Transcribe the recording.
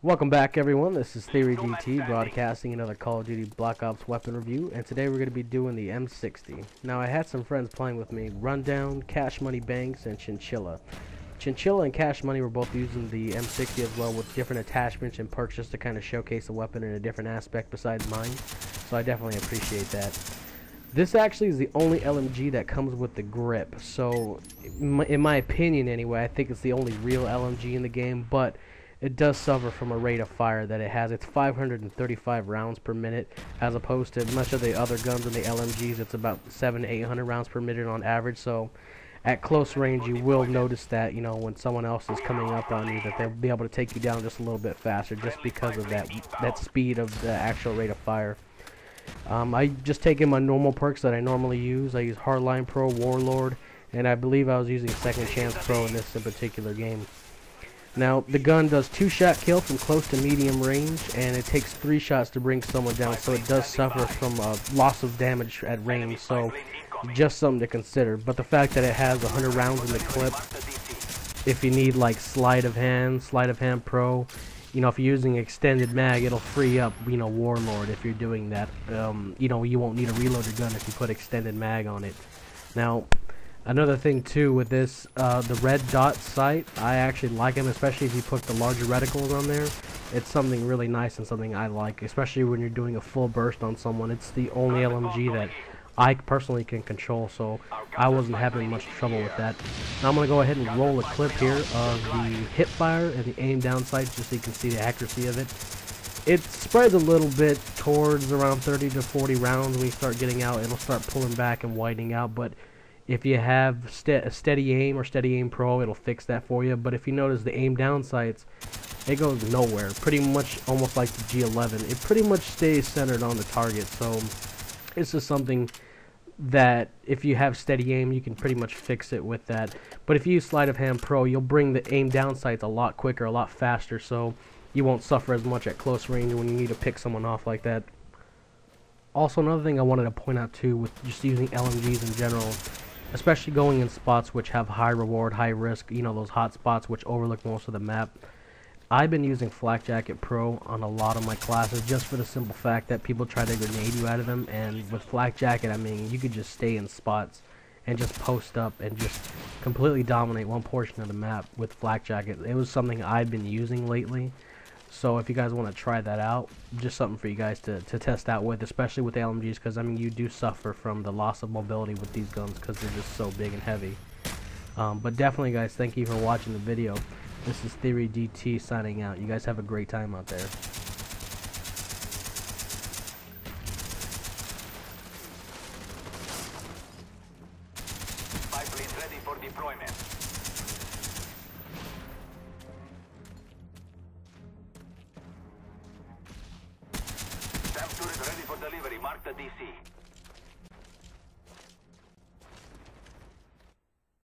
Welcome back, everyone. This is Theory DT broadcasting another Call of Duty Black Ops weapon review, and today we're going to be doing the M60. Now, I had some friends playing with me, Rundown, Cash Money Banks, and Chinchilla. Chinchilla and Cash Money were both using the M60 as well, with different attachments and perks just to kind of showcase the weapon in a different aspect besides mine, so I definitely appreciate that. This actually is the only LMG that comes with the grip, so in my opinion anyway, I think it's the only real LMG in the game, but it does suffer from a rate of fire that it has. It's 535 rounds per minute, as opposed to much of the other guns in the LMGs. It's about 700 to 800 rounds per minute on average. So at close range, you will notice that, you know, when someone else is coming up on you, that they'll be able to take you down just a little bit faster, just because of that speed of the actual rate of fire. I just take in my normal perks that I normally use. I use Hardline Pro, Warlord, and I believe I was using Second Chance Pro in this in particular game. Now, the gun does 2-shot kill from close to medium range, and it takes 3 shots to bring someone down, so it does suffer from loss of damage at range, so just something to consider. But the fact that it has 100 rounds in the clip, if you need like Sleight of Hand Pro, you know, if you're using extended mag, it'll free up, you know, Warlord if you're doing that. You know, you won't need to reload your gun if you put extended mag on it. Now, another thing too with this, the red dot sight, I actually like them, especially if you put the larger reticles on there. It's something really nice and something I like, especially when you're doing a full burst on someone. It's the only LMG that I personally can control, so I wasn't having much trouble with that. Now I'm going to go ahead and roll a clip here of the hip fire and the aim down sights, just so you can see the accuracy of it. It spreads a little bit towards around 30 to 40 rounds. When you start getting out, it'll start pulling back and widening out, but if you have a steady aim or steady aim pro, it'll fix that for you. But if you notice the aim down sights, it goes nowhere. Pretty much almost like the G11. It pretty much stays centered on the target. So it's just something that if you have steady aim, you can pretty much fix it with that. But if you use Sleight of Hand Pro, you'll bring the aim down sights a lot quicker, a lot faster. So you won't suffer as much at close range when you need to pick someone off like that. Also, another thing I wanted to point out too, with just using LMGs in general, especially going in spots which have high reward, high risk, you know, those hot spots which overlook most of the map. I've been using Flak Jacket Pro on a lot of my classes just for the simple fact that people try to grenade you out of them, and with Flak Jacket, I mean, you could just stay in spots and just post up and just completely dominate one portion of the map with Flak Jacket. It was something I've been using lately. So if you guys want to try that out, just something for you guys to test out with, especially with the LMGs, because I mean, you do suffer from the loss of mobility with these guns because they're just so big and heavy. But definitely, guys, thank you for watching the video. This is Theory DT signing out. You guys have a great time out there. Pipeline ready for deployment. Turret ready for delivery. Mark the DC.